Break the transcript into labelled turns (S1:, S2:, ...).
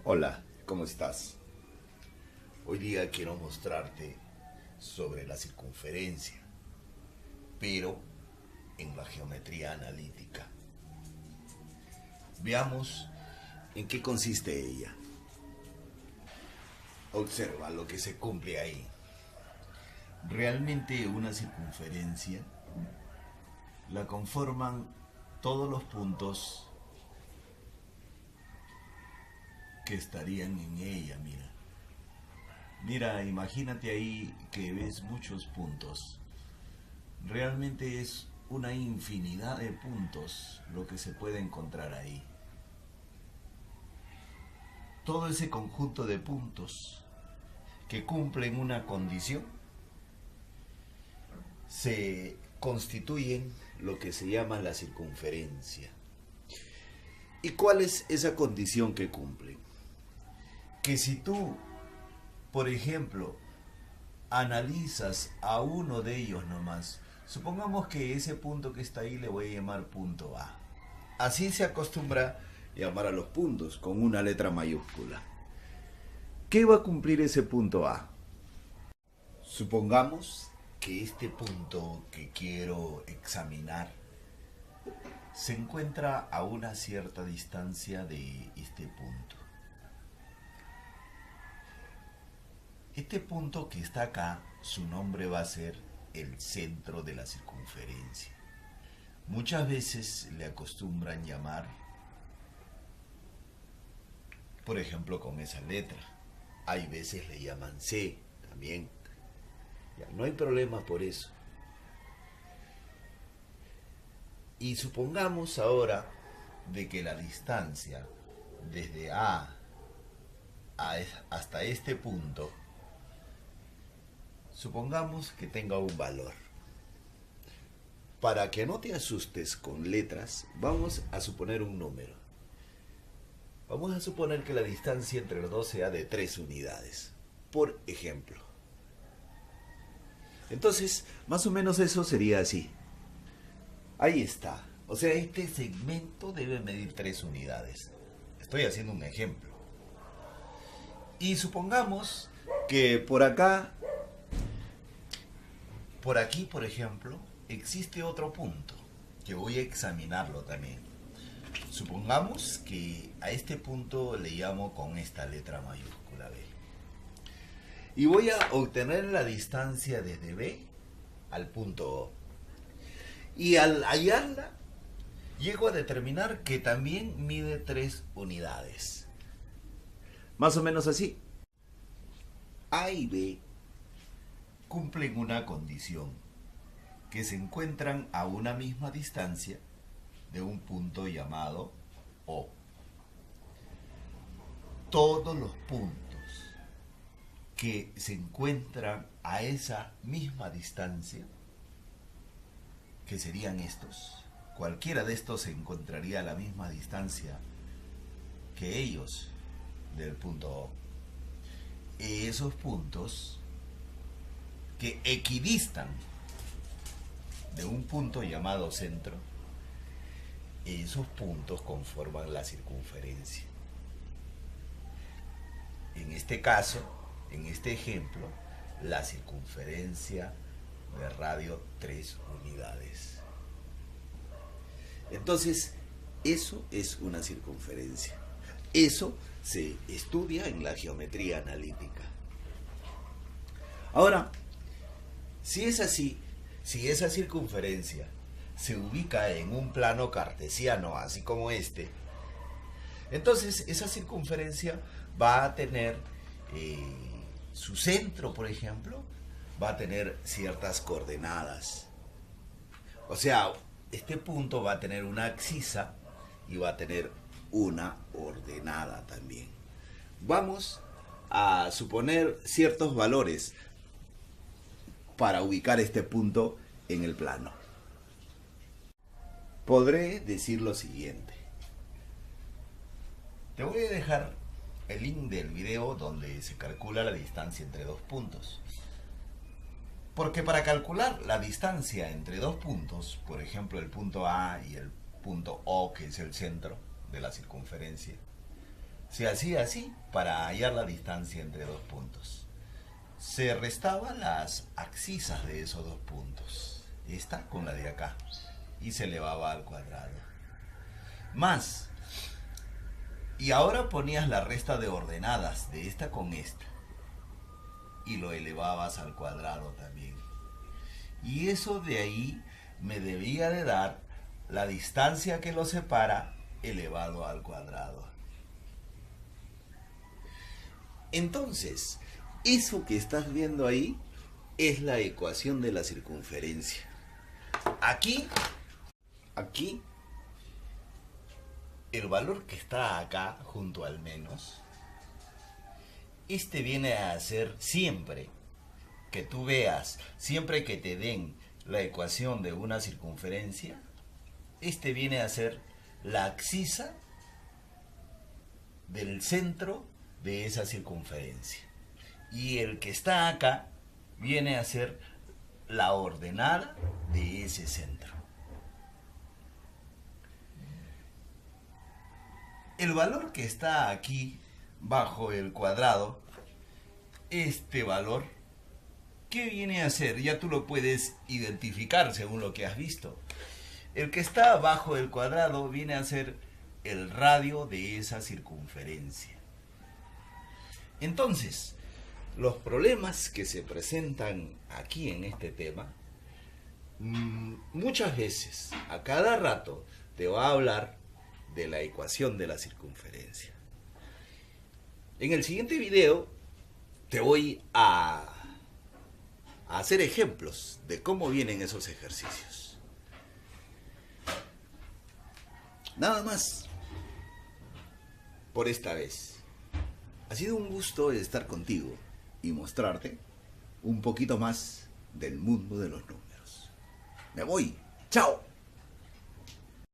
S1: Hola, ¿cómo estás? Hoy día quiero mostrarte sobre la circunferencia, pero en la geometría analítica. Veamos en qué consiste ella. Observa lo que se cumple ahí. Realmente una circunferencia la conforman todos los puntos que estarían en ella, mira. Mira, imagínate ahí que ves muchos puntos. Realmente es una infinidad de puntos lo que se puede encontrar ahí. Todo ese conjunto de puntos que cumplen una condición se constituyen lo que se llama la circunferencia. ¿Y cuál es esa condición que cumplen? Que si tú, por ejemplo, analizas a uno de ellos nomás, supongamos que ese punto que está ahí le voy a llamar punto A. Así se acostumbra llamar a los puntos con una letra mayúscula. ¿Qué va a cumplir ese punto A? Supongamos que este punto que quiero examinar se encuentra a una cierta distancia de este punto. Este punto que está acá, su nombre va a ser el centro de la circunferencia. Muchas veces le acostumbran llamar, por ejemplo, con esa letra. Hay veces le llaman C también. Ya, no hay problema por eso. Y supongamos ahora de que la distancia desde hasta este punto, supongamos que tenga un valor. Para que no te asustes con letras, vamos a suponer un número. Vamos a suponer que la distancia entre los dos sea de 3 unidades, por ejemplo. Entonces, más o menos eso sería así. Ahí está. O sea, este segmento debe medir 3 unidades. Estoy haciendo un ejemplo. Y supongamos que por acá, por aquí, por ejemplo, existe otro punto que voy a examinarlo también. Supongamos que a este punto le llamo con esta letra mayúscula B. Y voy a obtener la distancia desde B al punto O. Y al hallarla, llego a determinar que también mide 3 unidades. Más o menos así. A y B cumplen una condición, que se encuentran a una misma distancia de un punto llamado O. Todos los puntos que se encuentran a esa misma distancia, que serían estos, cualquiera de estos se encontraría a la misma distancia que ellos del punto O. Esos puntos que equidistan de un punto llamado centro, esos puntos conforman la circunferencia. En este caso, en este ejemplo, la circunferencia de radio 3 unidades. Entonces, eso es una circunferencia. Eso se estudia en la geometría analítica. Ahora, si es así, si esa circunferencia se ubica en un plano cartesiano, así como este, entonces esa circunferencia va a tener su centro, por ejemplo, va a tener ciertas coordenadas. O sea, este punto va a tener una abscisa y va a tener una ordenada también. Vamos a suponer ciertos valores para ubicar este punto en el plano. Podré decir lo siguiente. Te voy a dejar el link del video donde se calcula la distancia entre dos puntos. Porque para calcular la distancia entre dos puntos, por ejemplo el punto A y el punto O, que es el centro de la circunferencia, Se hacía así para hallar la distancia entre dos puntos. Se restaban las abscisas de esos dos puntos, esta con la de acá, y se elevaba al cuadrado. Más, y ahora ponías la resta de ordenadas de esta con esta, y lo elevabas al cuadrado también. Y eso de ahí me debía de dar la distancia que lo separa elevado al cuadrado. Entonces, eso que estás viendo ahí es la ecuación de la circunferencia. Aquí, el valor que está acá, junto al menos, este viene a ser siempre que tú veas, siempre que te den la ecuación de una circunferencia, este viene a ser la abscisa del centro de esa circunferencia. Y el que está acá viene a ser la ordenada de ese centro. El valor que está aquí bajo el cuadrado, este valor, ¿qué viene a ser? Ya tú lo puedes identificar según lo que has visto. El que está bajo el cuadrado viene a ser el radio de esa circunferencia. Entonces, los problemas que se presentan aquí en este tema, muchas veces, a cada rato, te va a hablar de la ecuación de la circunferencia. En el siguiente video te voy a hacer ejemplos de cómo vienen esos ejercicios. Nada más por esta vez. Ha sido un gusto estar contigo y mostrarte un poquito más del mundo de los números. Me voy. ¡Chao!